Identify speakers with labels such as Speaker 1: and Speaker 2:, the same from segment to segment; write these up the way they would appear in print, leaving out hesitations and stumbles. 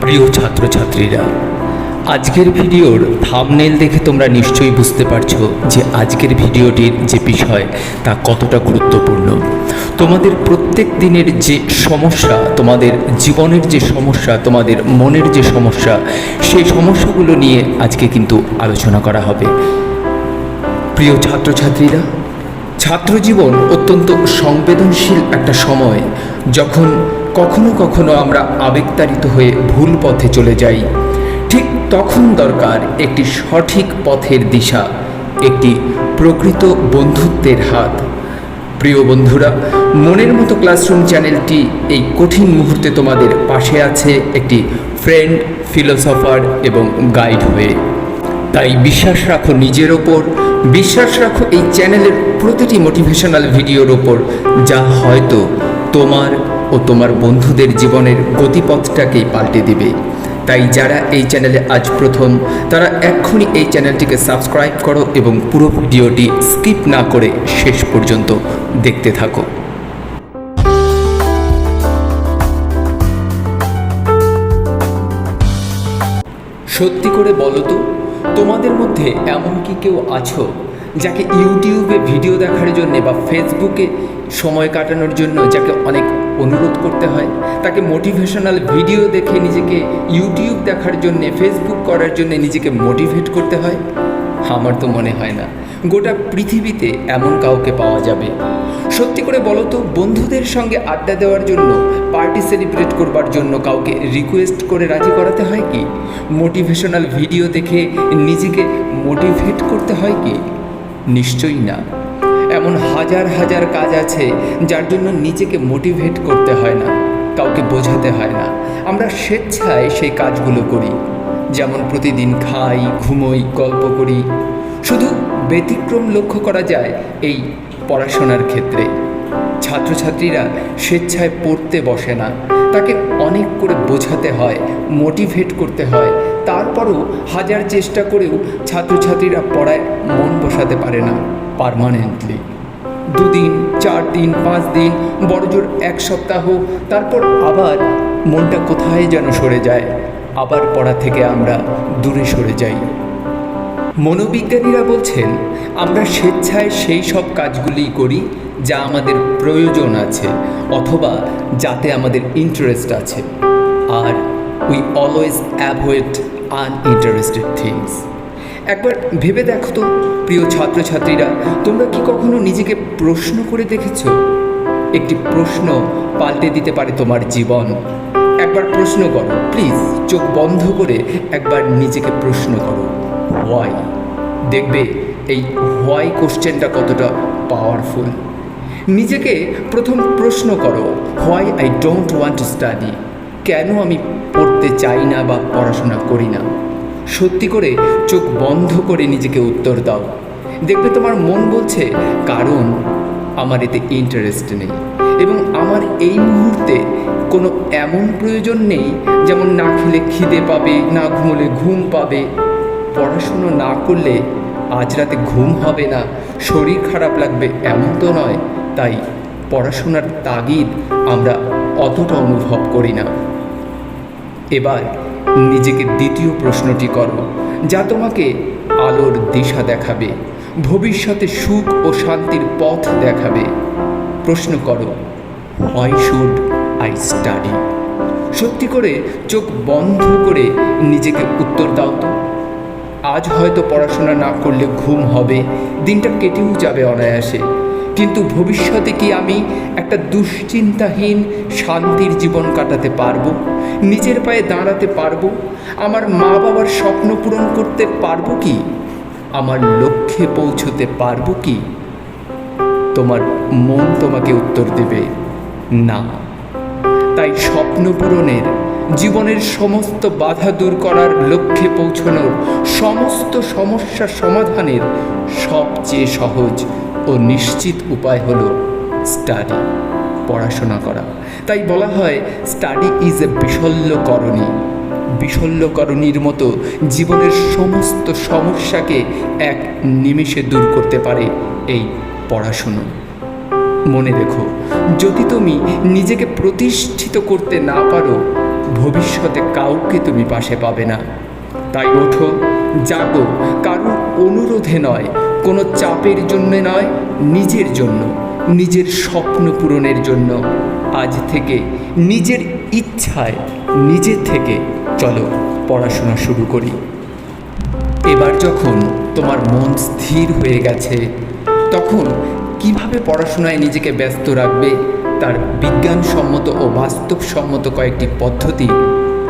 Speaker 1: প্রিয় ছাত্রছাত্রীরা, আজকের ভিডিওর থাম্বনেল দেখে তোমরা নিশ্চয়ই বুঝতে পারছো যে আজকের ভিডিওটির যে বিষয় তা কতটা গুরুত্বপূর্ণ। তোমাদের প্রত্যেক দিনের যে সমস্যা, তোমাদের জীবনের যে সমস্যা, তোমাদের মনের যে সমস্যা, সেই সমস্যাগুলো নিয়ে আজকে কিন্তু আলোচনা করা হবে। প্রিয় ছাত্রছাত্রীরা, ছাত্রজীবন অত্যন্ত সংবেদনশীল একটা সময়, যখন কখনো কখনো আমরা আবেগতাড়িত হয়ে ভুল পথে চলে যাই। ঠিক তখন দরকার একটি সঠিক পথের দিশা, একটি প্রকৃত বন্ধুত্বের হাত। প্রিয় বন্ধুরা, মনের মতো ক্লাসরুম চ্যানেলটি এই কঠিন মুহূর্তে তোমাদের পাশে আছে একটি ফ্রেন্ড, ফিলোসফার এবং গাইড হয়ে। তাই বিশ্বাস রাখো নিজের ওপর, বিশ্বাস রাখো এই চ্যানেলের প্রতিটি মোটিভেশনাল ভিডিওর ওপর, যা হয়তো তোমার ও তোমার বন্ধুদের জীবনের গতিপথটাকেই পাল্টে দিবে। তাই যারা এই চ্যানেলে আজ প্রথম, তারা এক্ষুনি এই চ্যানেলটিকে সাবস্ক্রাইব করো এবং পুরো ভিডিওটি স্কিপ না করে শেষ পর্যন্ত দেখতে থাকো। সত্যি করে বলো তো, তোমাদের মধ্যে এমন কি কেউ আছো যাকে ইউটিউবে ভিডিও দেখার জন্য বা ফেসবুকে সময় কাটানোর জন্য যাকে অনেক অনুরোধ করতে হয়, তাকে মোটিভেশনাল ভিডিও দেখে নিজেকে ইউটিউব দেখার জন্যে, ফেসবুক করার জন্য নিজেকে মোটিভেট করতে হয়? আমার তো মনে হয় না গোটা পৃথিবীতে এমন কাউকে পাওয়া যাবে। সত্যি করে বলো তো, বন্ধুদের সঙ্গে আড্ডা দেওয়ার জন্য, পার্টি সেলিব্রেট করবার জন্য কাউকে রিকোয়েস্ট করে রাজি করাতে হয় কি? মোটিভেশনাল ভিডিও দেখে নিজেকে মোটিভেট করতে হয় কি? নিশ্চয়ই না। এমন হাজার হাজার কাজ আছে যার জন্য নিজেকে মোটিভেট করতে হয় না, কাউকে বোঝাতে হয় না। আমরা স্বেচ্ছায় সেই কাজগুলো করি, যেমন প্রতিদিন খাই, ঘুমোই, গল্প করি। শুধু ব্যতিক্রম লক্ষ্য করা যায় এই পড়াশোনার ক্ষেত্রে। ছাত্রছাত্রীরা স্বেচ্ছায় পড়তে বসে না, তাকে অনেক করে বোঝাতে হয়, মোটিভেট করতে হয়। তারপরও হাজার চেষ্টা করেও ছাত্রছাত্রীরা পড়ায় মন বসাতে পারে না পার্মানেন্টলি। 2 দিন, 4 দিন, 5 দিন, বড়জোর 1 সপ্তাহ, তারপর আবার মনটা কোথায় যেন সরে যায়, আবার পড়া থেকে আমরা দূরে সরে যাই। মনোবিজ্ঞানীরা বলছেন, আমরা স্বেচ্ছায় সেই সব কাজগুলি করি যা আমাদের প্রয়োজন আছে অথবা যাতে আমাদের ইন্টারেস্ট আছে, আর we always avoid uninterested things. একবার ভেবে দেখো তো প্রিয় ছাত্রছাত্রীরা, তোমরা কি কখনো নিজেকে প্রশ্ন করে দেখেছো? একটি প্রশ্ন পাল্টে দিতে পারে তোমার জীবন। একবার প্রশ্ন করো, প্লিজ চোখ বন্ধ করে একবার নিজেকে প্রশ্ন করো, হোয়াই। দেখবে এই হোয়াই কোশ্চেনটা কতটা পাওয়ারফুল। নিজেকে প্রথম প্রশ্ন করো, why I don't want to study. কেন আমি পড়তে চাই না বা পড়াশোনা করি না? সত্যি করে চোখ বন্ধ করে নিজেকে উত্তর দাও। দেখবে তোমার মন বলছে, কারণ আমার এতে ইন্টারেস্ট নেই, এবং আমার এই মুহূর্তে কোনো এমন প্রয়োজন নেই, যেমন না খেলে খিদে পাবে, না ঘুমোলে ঘুম পাবে। পড়াশুনো না করলে আজ রাতে ঘুম হবে না, শরীর খারাপ লাগবে, এমন তো নয়। তাই পড়াশোনার তাগিদ আমরা অতটা অনুভব করি না। এবার নিজেকে দ্বিতীয় প্রশ্নটি করো, যা তোমাকে আলোর দিশা দেখাবে, ভবিষ্যতে সুখ ও শান্তির পথ দেখাবে। প্রশ্ন করো, হোয়াই শুড আই স্টাডি? সত্যি করে চোখ বন্ধ করে নিজেকে উত্তর দাও তো। আজ হয়তো পড়াশোনা না করলে ঘুম হবে, দিনটা কেটেও যাবে অনায়াসে, কিন্তু ভবিষ্যতে কি আমি একটা দুশ্চিন্তাহীন শান্তির জীবন কাটাতে পারবো? নিজের পায়ে দাঁড়াতে পারবো? আমার মা বাবার স্বপ্ন পূরণ করতে পারবো কি? আমার লক্ষ্যে পৌঁছতে পারবো কি? তোমার মন তোমাকে উত্তর দেবে, না। তাই স্বপ্ন পূরণের, জীবনের সমস্ত বাধা দূর করার, লক্ষ্যে পৌঁছানোর, সমস্ত সমস্যা সমাধানের সবচেয়ে সহজ ও নিশ্চিত উপায় হলো স্টাডি, পড়াশোনা করা। তাই বলা হয়, স্টাডি ইজ এ বিশল্যকরণী। বিশল্যকরণীর মতো জীবনের সমস্ত সমস্যাকে এক নিমেষে দূর করতে পারে এই পড়াশুনো। মনে রেখো, যদি তুমি নিজেকে প্রতিষ্ঠিত করতে না পারো, ভবিষ্যতে কাউকে তুমি পাশে পাবে না। তাই ওঠো, জাগো, কারোর অনুরোধে নয়, কোনো চাপের জন্যে নয়, নিজের জন্য, নিজের স্বপ্ন পূরণের জন্য। আজ থেকে নিজের ইচ্ছায় নিজের থেকে চলো পড়াশোনা শুরু করি। এবার যখন তোমার মন স্থির হয়ে গেছে, তখন কিভাবে পড়াশোনায় নিজেকে ব্যস্ত রাখবে তার বিজ্ঞানসম্মত ও বাস্তবসম্মত কয়েকটি পদ্ধতি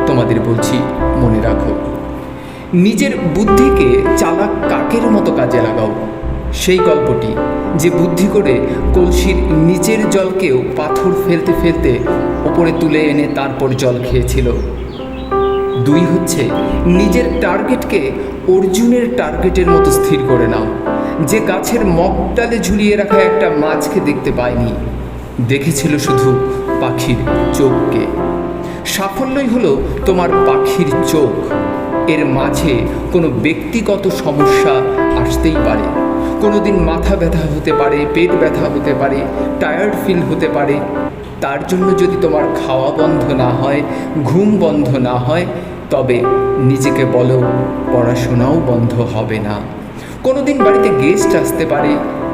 Speaker 1: তোমাদের বলছি, মনে রাখো। নিজের বুদ্ধিকে চালাক কাকের মতো কাজে লাগাও। সেই গল্পটি যে বুদ্ধি করে কলসির নিচের জলকেও পাথর ফেলতে ফেলতে ওপরে তুলে এনে তারপর জল খেয়েছিল। 2 হচ্ছে নিজের টার্গেটকে অর্জুনের টার্গেটের মতো স্থির করে নাও। যে গাছের মগডালে ঝুলিয়ে রাখা একটা মাছকে দেখতে পায়নি, দেখেছিল শুধু পাখির চোখকে। সাফল্যই হলো তোমার পাখির চোখ। এর মাঝে কোনো ব্যক্তিগত সমস্যা আসতেই পারে। কোনো দিন মাথা ব্যথা হতে পারে, পেট ব্যথা হতে পারে, টায়ার্ড ফিল হতে পারে। তার জন্য যদি তোমার খাওয়া বন্ধ না হয়, ঘুম বন্ধ না হয়, তবে নিজেকে বলো পড়াশোনাও বন্ধ হবে না। কোনো দিন বাড়িতে গেস্ট আসতে পারে,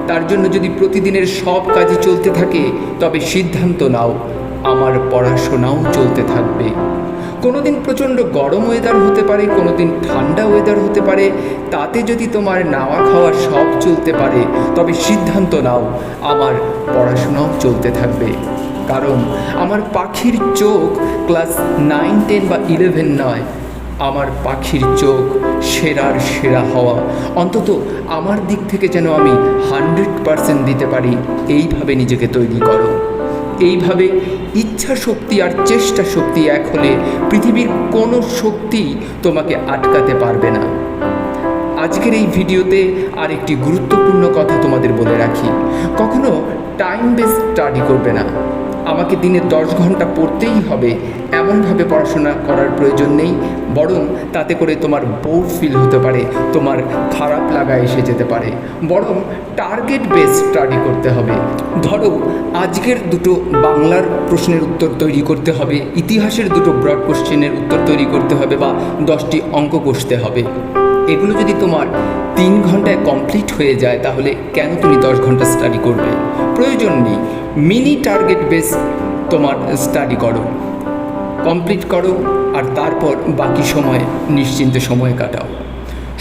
Speaker 1: তার জন্য যদি প্রতিদিনের সব কাজই চলতে থাকে, তবে সিদ্ধান্ত নাও আমার পড়াশোনাও চলতে থাকবে। কোনো দিন প্রচণ্ড গরম ওয়েদার হতে পারে, কোনো দিন ঠান্ডা ওয়েদার হতে পারে, তাতে যদি তোমার নাওয়া খাওয়া সব চলতে পারে, তবে সিদ্ধান্ত নাও আমার পড়াশোনাও চলতে থাকবে। কারণ আমার পাখির চোখ ক্লাস 9, 10 বা 11 নয়, আমার পাখির চোখ সেরার সেরা হওয়া। অন্তত আমার দিক থেকে যেন আমি 100% দিতে পারি, এইভাবে নিজেকে তৈরি করো। এইভাবে ইচ্ছা শক্তি আর চেষ্টা শক্তি এক হলে পৃথিবীর কোনো শক্তি তোমাকে আটকাতে পারবে না। আজকের এই ভিডিওতে আরেকটি গুরুত্বপূর্ণ কথা তোমাদের বলে রাখি, কখনো টাইম বেস্ট স্টাডি করবে না। আমাকে দিনে 10 ঘন্টা পড়তেই হবে এমনভাবে পড়াশোনা করার প্রয়োজন নেই, বরং তাতে করে তোমার বোর ফিল হতে পারে, তোমার খারাপ লাগা এসে যেতে পারে। বরং টার্গেট বেস স্টাডি করতে হবে। ধরো আজকের 2 বাংলার প্রশ্নের উত্তর তৈরি করতে হবে, ইতিহাসের 2 ব্রড কোশ্চেনের উত্তর তৈরি করতে হবে, বা 10টি অঙ্ক কষতে হবে। এগুলো যদি তোমার 3 ঘন্টায় কমপ্লিট হয়ে যায়, তাহলে কেন তুমি 10 ঘন্টা স্টাডি করবে? প্রয়োজন নেই। মিনি টার্গেট বেস তোমার স্টাডি করো, কমপ্লিট করো, আর তারপর বাকি সময় নিশ্চিন্তে সময় কাটাও।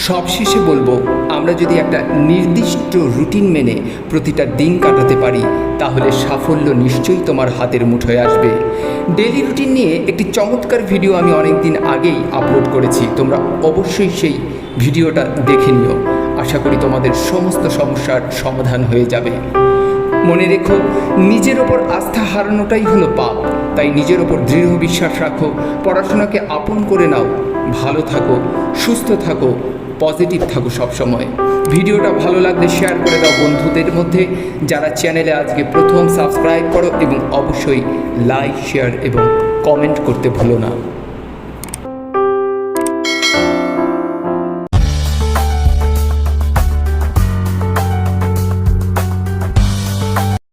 Speaker 1: সবশেষে বলবো, আমরা যদি একটা নির্দিষ্ট রুটিন মেনে প্রতিটা দিন কাটাতে পারি, তাহলে সাফল্য নিশ্চয়ই তোমার হাতের মুঠোয় আসবে। ডেইলি রুটিন নিয়ে একটি চমৎকার ভিডিও আমি অনেক দিন আগেই আপলোড করেছি, তোমরা অবশ্যই সেই ভিডিওটা দেখে নিও। আশা করি তোমাদের সমস্ত সমস্যার সমাধান হয়ে যাবে। মনে রেখো, নিজের ওপর আস্থা হারানোটাই হলো পাপ। তাই নিজের ওপর দৃঢ় বিশ্বাস রাখো, পড়াশোনাকে আপন করে নাও। ভালো থাকো, সুস্থ থাকো, পজিটিভ থাকো সবসময়। ভিডিওটা ভালো লাগলে শেয়ার করে দাও বন্ধুদের মধ্যে। যারা চ্যানেলে আজকে প্রথম সাবস্ক্রাইব করো, এবং অবশ্যই লাইক, শেয়ার এবং কমেন্ট করতে ভুলো না।